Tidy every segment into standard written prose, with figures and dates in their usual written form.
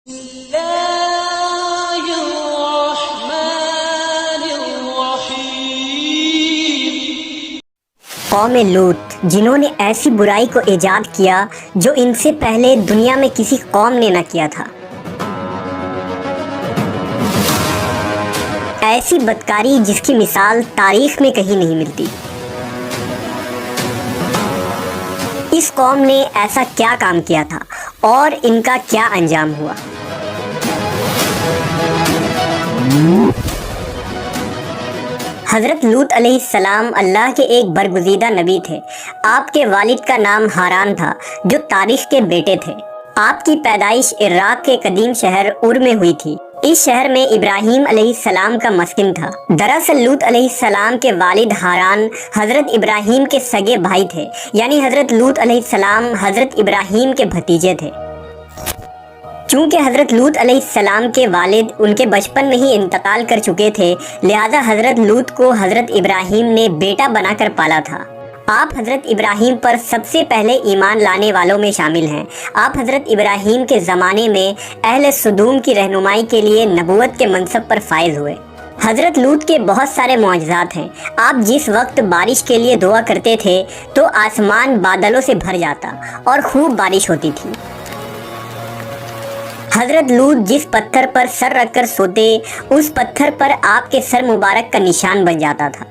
اللہ الرحمن الرحیم۔ قوم لوط جنہوں نے ایسی برائی کو ایجاد کیا جو ان سے پہلے دنیا میں کسی قوم نے نہ کیا تھا، ایسی بدکاری جس کی مثال تاریخ میں کہیں نہیں ملتی۔ اس قوم نے ایسا کیا کام کیا تھا اور ان کا کیا انجام ہوا؟ حضرت لوط علیہ السلام اللہ کے ایک برگزیدہ نبی تھے۔ آپ کے والد کا نام ہاران تھا جو تاریخ کے بیٹے تھے۔ آپ کی پیدائش عراق کے قدیم شہر ار میں ہوئی تھی۔ اس شہر میں ابراہیم علیہ السلام کا مسکن تھا۔ دراصل لوط علیہ السلام کے والد ہاران حضرت ابراہیم کے سگے بھائی تھے، یعنی حضرت لوط علیہ السلام حضرت ابراہیم کے بھتیجے تھے۔ چونکہ حضرت لوط علیہ السلام کے والد ان کے بچپن میں ہی انتقال کر چکے تھے، لہذا حضرت لوط کو حضرت ابراہیم نے بیٹا بنا کر پالا تھا۔ آپ حضرت ابراہیم پر سب سے پہلے ایمان لانے والوں میں شامل ہیں۔ آپ حضرت ابراہیم کے زمانے میں اہل سدوم کی رہنمائی کے لیے نبوت کے منصب پر فائز ہوئے۔ حضرت لوط کے بہت سارے معجزات ہیں۔ آپ جس وقت بارش کے لیے دعا کرتے تھے تو آسمان بادلوں سے بھر جاتا اور خوب بارش ہوتی تھی۔ حضرت لوط جس پتھر پر سر رکھ کر سوتے، اس پتھر پر آپ کے سر مبارک کا نشان بن جاتا تھا۔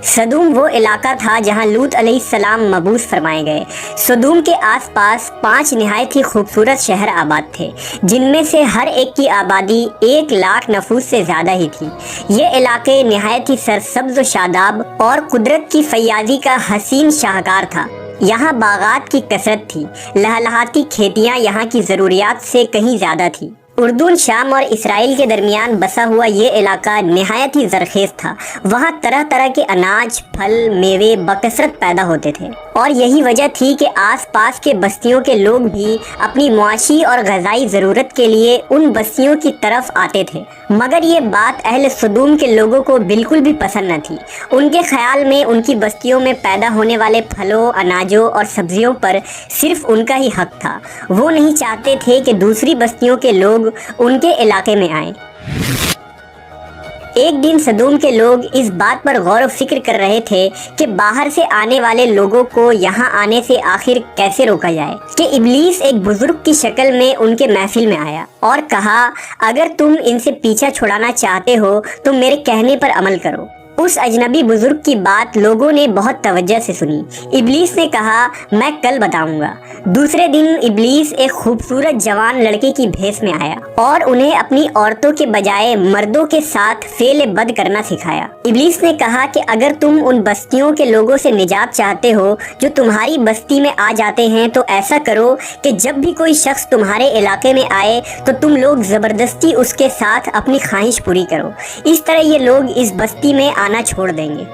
سدوم وہ علاقہ تھا جہاں لوط علیہ السلام مبعوث فرمائے گئے۔ سدوم کے آس پاس 5 نہایت ہی خوبصورت شہر آباد تھے، جن میں سے ہر ایک کی آبادی 1,00,000 نفوس سے زیادہ ہی تھی۔ یہ علاقے نہایت ہی سرسبز و شاداب اور قدرت کی فیاضی کا حسین شاہکار تھا۔ یہاں باغات کی کثرت تھی، لہلہاتی کھیتیاں یہاں کی ضروریات سے کہیں زیادہ تھی۔ اردن، شام اور اسرائیل کے درمیان بسا ہوا یہ علاقہ نہایت ہی زرخیز تھا۔ وہاں طرح طرح کے اناج، پھل، میوے بکثرت پیدا ہوتے تھے، اور یہی وجہ تھی کہ آس پاس کے بستیوں کے لوگ بھی اپنی معاشی اور غذائی ضرورت کے لیے ان بستیوں کی طرف آتے تھے۔ مگر یہ بات اہل سدوم کے لوگوں کو بالکل بھی پسند نہ تھی۔ ان کے خیال میں ان کی بستیوں میں پیدا ہونے والے پھلوں، اناجوں اور سبزیوں پر صرف ان کا ہی حق تھا۔ وہ نہیں چاہتے تھے کہ دوسری بستیوں کے لوگ ان کے علاقے میں آئیں۔ ایک دن سدوم کے لوگ اس بات پر غور و فکر کر رہے تھے کہ باہر سے آنے والے لوگوں کو یہاں آنے سے آخر کیسے روکا جائے کہ ابلیس ایک بزرگ کی شکل میں ان کے محفل میں آیا اور کہا، اگر تم ان سے پیچھا چھڑانا چاہتے ہو تو میرے کہنے پر عمل کرو۔ اس اجنبی بزرگ کی بات لوگوں نے بہت توجہ سے سنی۔ ابلیس نے کہا، میں کل بتاؤں گا۔ دوسرے دن ابلیس ایک خوبصورت جوان لڑکے کی بھیس میں آیا اور انہیں اپنی عورتوں کے بجائے مردوں کے ساتھ فعل بد کرنا سکھایا۔ ابلیس نے کہا کہ اگر تم ان بستیوں کے لوگوں سے نجات چاہتے ہو جو تمہاری بستی میں آ جاتے ہیں تو ایسا کرو کہ جب بھی کوئی شخص تمہارے علاقے میں آئے تو تم لوگ زبردستی اس کے ساتھ اپنی خواہش پوری کرو۔ اس طرح یہ لوگ اس بستی میں آنا چھوڑ دیں گے۔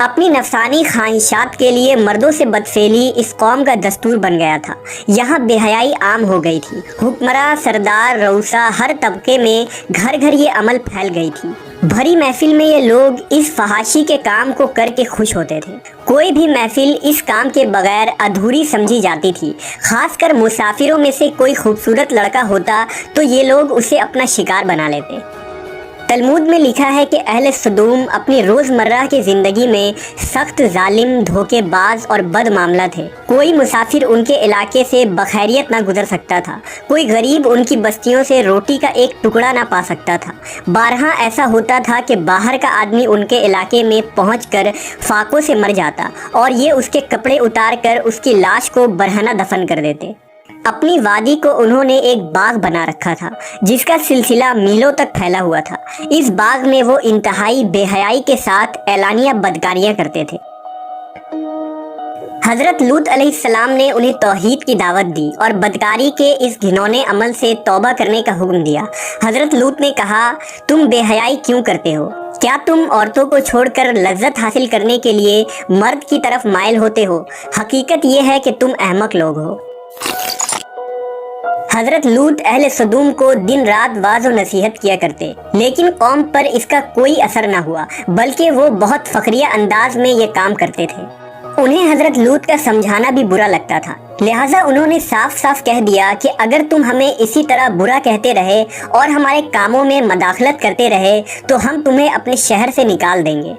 اپنی نفسانی خواہشات کے لیے مردوں سے بدفعلی اس قوم کا دستور بن گیا تھا۔ یہاں بے حیائی عام ہو گئی تھی۔ حکمراں، سردار، رؤسا، ہر طبقے میں گھر گھر یہ عمل پھیل گئی تھی۔ بھری محفل میں یہ لوگ اس فحاشی کے کام کو کر کے خوش ہوتے تھے۔ کوئی بھی محفل اس کام کے بغیر ادھوری سمجھی جاتی تھی۔ خاص کر مسافروں میں سے کوئی خوبصورت لڑکا ہوتا تو یہ لوگ اسے اپنا شکار بنا لیتے۔ تلمود میں لکھا ہے کہ اہل سدوم اپنی روزمرہ کی زندگی میں سخت ظالم، دھوکے باز اور بد معاملہ تھے۔ کوئی مسافر ان کے علاقے سے بخیریت نہ گزر سکتا تھا۔ کوئی غریب ان کی بستیوں سے روٹی کا ایک ٹکڑا نہ پا سکتا تھا۔ بارہا ایسا ہوتا تھا کہ باہر کا آدمی ان کے علاقے میں پہنچ کر فاقوں سے مر جاتا اور یہ اس کے کپڑے اتار کر اس کی لاش کو برہنہ دفن کر دیتے۔ اپنی وادی کو انہوں نے ایک باغ بنا رکھا تھا جس کا سلسلہ میلوں تک پھیلا ہوا تھا۔ اس باغ میں وہ انتہائی بے حیائی کے ساتھ اعلانیہ بدکاریاں کرتے تھے۔ حضرت لوط علیہ السلام نے انہیں توحید کی دعوت دی اور بدکاری کے اس گھنونے عمل سے توبہ کرنے کا حکم دیا۔ حضرت لوط نے کہا، تم بے حیائی کیوں کرتے ہو؟ کیا تم عورتوں کو چھوڑ کر لذت حاصل کرنے کے لیے مرد کی طرف مائل ہوتے ہو؟ حقیقت یہ ہے کہ تم احمق لوگ ہو۔ حضرت لوط اہل سدوم کو دن رات واعظ و نصیحت کیا کرتے، لیکن قوم پر اس کا کوئی اثر نہ ہوا، بلکہ وہ بہت فخریہ انداز میں یہ کام کرتے تھے۔ انہیں حضرت لوط کا سمجھانا بھی برا لگتا تھا، لہٰذا انہوں نے صاف صاف کہہ دیا کہ اگر تم ہمیں اسی طرح برا کہتے رہے اور ہمارے کاموں میں مداخلت کرتے رہے تو ہم تمہیں اپنے شہر سے نکال دیں گے۔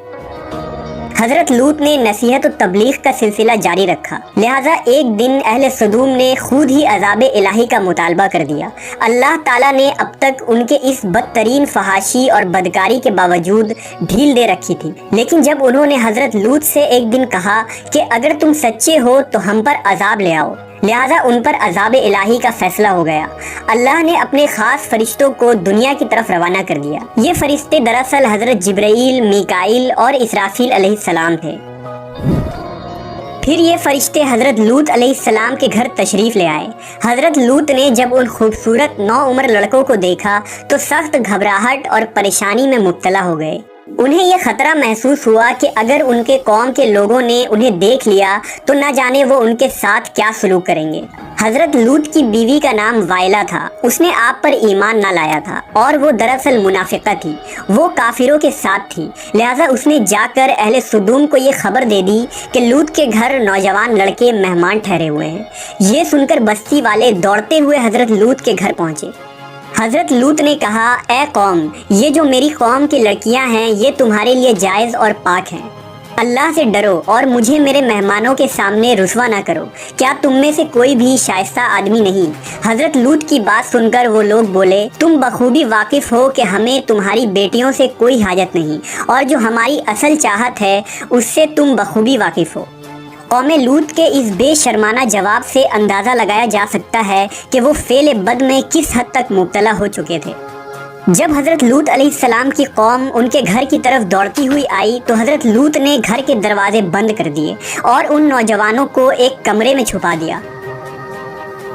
حضرت لوط نے نصیحت و تبلیغ کا سلسلہ جاری رکھا، لہٰذا ایک دن اہل سدوم نے خود ہی عذاب الہی کا مطالبہ کر دیا۔ اللہ تعالیٰ نے اب تک ان کے اس بدترین فحاشی اور بدکاری کے باوجود ڈھیل دے رکھی تھی، لیکن جب انہوں نے حضرت لوط سے ایک دن کہا کہ اگر تم سچے ہو تو ہم پر عذاب لے آؤ، لہٰذا ان پر عذاب الہی کا فیصلہ ہو گیا۔ اللہ نے اپنے خاص فرشتوں کو دنیا کی طرف روانہ کر دیا۔ یہ فرشتے دراصل حضرت جبرائیل، میکائیل اور اسرافیل علیہ السلام تھے۔ پھر یہ فرشتے حضرت لوط علیہ السلام کے گھر تشریف لے آئے۔ حضرت لوط نے جب ان خوبصورت نوعمر لڑکوں کو دیکھا تو سخت گھبراہٹ اور پریشانی میں مبتلا ہو گئے۔ انہیں یہ خطرہ محسوس ہوا کہ اگر ان کے قوم کے لوگوں نے انہیں دیکھ لیا تو نہ جانے وہ ان کے ساتھ کیا سلوک کریں گے۔ حضرت لوط کی بیوی کا نام وائلہ تھا، اس نے آپ پر ایمان نہ لایا تھا اور وہ دراصل منافقہ تھی، وہ کافروں کے ساتھ تھی، لہٰذا اس نے جا کر اہل سدوم کو یہ خبر دے دی کہ لوط کے گھر نوجوان لڑکے مہمان ٹھہرے ہوئے ہیں۔ یہ سن کر بستی والے دوڑتے ہوئے حضرت لوط کے گھر پہنچے۔ حضرت لوط نے کہا، اے قوم، یہ جو میری قوم کی لڑکیاں ہیں یہ تمہارے لیے جائز اور پاک ہیں، اللہ سے ڈرو اور مجھے میرے مہمانوں کے سامنے رسوا نہ کرو۔ کیا تم میں سے کوئی بھی شائستہ آدمی نہیں؟ حضرت لوط کی بات سن کر وہ لوگ بولے، تم بخوبی واقف ہو کہ ہمیں تمہاری بیٹیوں سے کوئی حاجت نہیں، اور جو ہماری اصل چاہت ہے اس سے تم بخوبی واقف ہو۔ قوم لوط کے اس بے شرمانہ جواب سے اندازہ لگایا جا سکتا ہے کہ وہ فعل بد میں کس حد تک مبتلا ہو چکے تھے۔ جب حضرت لوط علیہ السلام کی قوم ان کے گھر کی طرف دوڑتی ہوئی آئی تو حضرت لوط نے گھر کے دروازے بند کر دیے اور ان نوجوانوں کو ایک کمرے میں چھپا دیا۔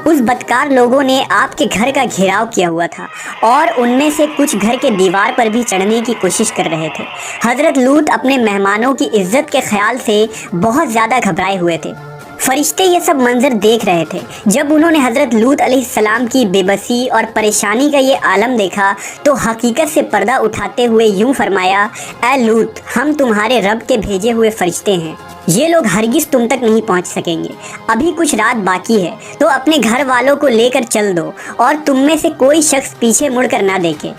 اس بدکار لوگوں نے آپ کے گھر کا گھیراؤ کیا ہوا تھا اور ان میں سے کچھ گھر کے دیوار پر بھی چڑھنے کی کوشش کر رہے تھے۔ حضرت لوط اپنے مہمانوں کی عزت کے خیال سے بہت زیادہ گھبرائے ہوئے تھے۔ فرشتے یہ سب منظر دیکھ رہے تھے۔ جب انہوں نے حضرت لوط علیہ السلام کی بے بسی اور پریشانی کا یہ عالم دیکھا تو حقیقت سے پردہ اٹھاتے ہوئے یوں فرمایا، اے لوط، ہم تمہارے رب کے بھیجے ہوئے فرشتے ہیں، یہ لوگ ہرگز تم تک نہیں پہنچ سکیں گے۔ ابھی کچھ رات باقی ہے تو اپنے گھر والوں کو لے کر چل دو اور تم میں سے کوئی شخص پیچھے مڑ کر نہ دیکھے۔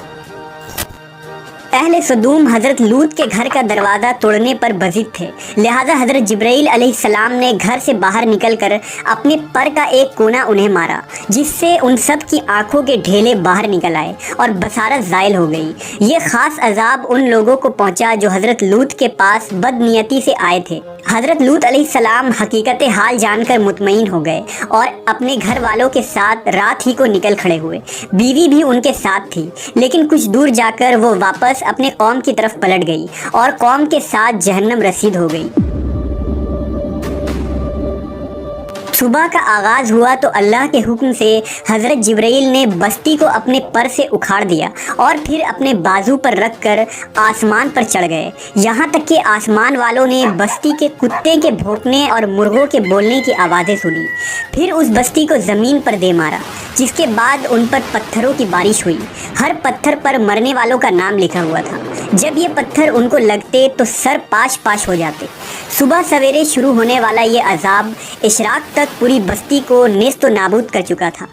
اہل سدوم حضرت لوط کے گھر کا دروازہ توڑنے پر بضد تھے، لہٰذا حضرت جبرائیل علیہ السلام نے گھر سے باہر نکل کر اپنے پر کا ایک کونا انہیں مارا، جس سے ان سب کی آنکھوں کے ڈھیلے باہر نکل آئے اور بصارت زائل ہو گئی۔ یہ خاص عذاب ان لوگوں کو پہنچا جو حضرت لوط کے پاس بد نیتی سے آئے تھے۔ حضرت لوط علیہ السلام حقیقت حال جان کر مطمئن ہو گئے اور اپنے گھر والوں کے ساتھ رات ہی کو نکل کھڑے ہوئے۔ بیوی بھی ان کے ساتھ تھی، لیکن کچھ دور جا کر وہ واپس اپنے قوم کی طرف پلٹ گئی اور قوم کے ساتھ جہنم رسید ہو گئی۔ صبح کا آغاز ہوا تو اللہ کے حکم سے حضرت جبرائیل نے بستی کو اپنے پر سے اکھاڑ دیا اور پھر اپنے بازو پر رکھ کر آسمان پر چڑھ گئے، یہاں تک کہ آسمان والوں نے بستی کے کتے کے بھونکنے اور مرغوں کے بولنے کی آوازیں سنی۔ پھر اس بستی کو زمین پر دے مارا، جس کے بعد ان پر پتھروں کی بارش ہوئی۔ ہر پتھر پر مرنے والوں کا نام لکھا ہوا تھا۔ جب یہ پتھر ان کو لگتے تو سر پاش پاش ہو جاتے۔ صبح سویرے شروع ہونے والا یہ عذاب اشراق تک پوری بستی کو نیست و نابود کر چکا تھا۔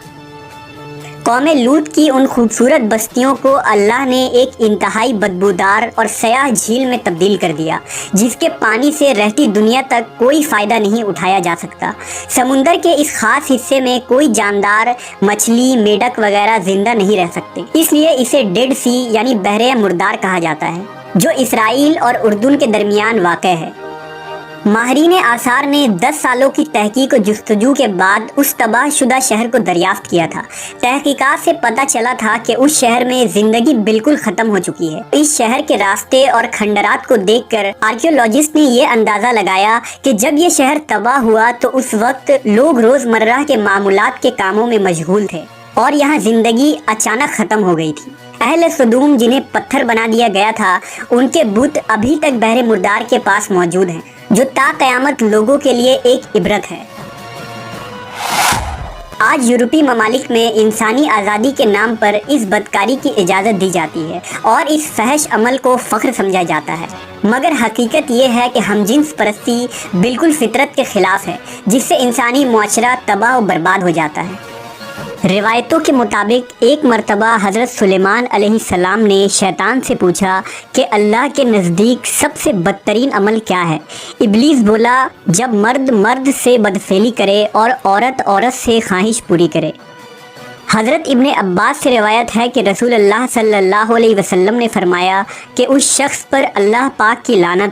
قوم لوط کی ان خوبصورت بستیوں کو اللہ نے ایک انتہائی بدبودار اور سیاہ جھیل میں تبدیل کر دیا، جس کے پانی سے رہتی دنیا تک کوئی فائدہ نہیں اٹھایا جا سکتا۔ سمندر کے اس خاص حصے میں کوئی جاندار، مچھلی، میڈک وغیرہ زندہ نہیں رہ سکتے، اس لیے اسے ڈیڈ سی یعنی بحر مردار کہا جاتا ہے، جو اسرائیل اور اردن کے درمیان واقع ہے۔ ماہرین آثار نے 10 سالوں کی تحقیق و جستجو کے بعد اس تباہ شدہ شہر کو دریافت کیا تھا۔ تحقیقات سے پتہ چلا تھا کہ اس شہر میں زندگی بالکل ختم ہو چکی ہے۔ اس شہر کے راستے اور کھنڈرات کو دیکھ کر آرکیولوجسٹ نے یہ اندازہ لگایا کہ جب یہ شہر تباہ ہوا تو اس وقت لوگ روزمرہ کے معمولات کے کاموں میں مشغول تھے اور یہاں زندگی اچانک ختم ہو گئی تھی۔ اہل سدوم جنہیں پتھر بنا دیا گیا تھا، ان کے بت ابھی تک بحر مردار کے پاس موجود ہیں، جو تا قیامت لوگوں کے لیے ایک عبرت ہے۔ آج یورپی ممالک میں انسانی آزادی کے نام پر اس بدکاری کی اجازت دی جاتی ہے اور اس فحش عمل کو فخر سمجھا جاتا ہے، مگر حقیقت یہ ہے کہ ہم جنس پرستی بالکل فطرت کے خلاف ہے، جس سے انسانی معاشرہ تباہ و برباد ہو جاتا ہے۔ روایتوں کے مطابق ایک مرتبہ حضرت سلیمان علیہ السلام نے شیطان سے پوچھا کہ اللہ کے نزدیک سب سے بدترین عمل کیا ہے؟ ابلیس بولا، جب مرد مرد سے بدفعلی کرے اور عورت عورت سے خواہش پوری کرے۔ حضرت ابن عباس سے روایت ہے کہ رسول اللہ صلی اللہ علیہ وسلم نے فرمایا کہ اس شخص پر اللہ پاک کی لعنت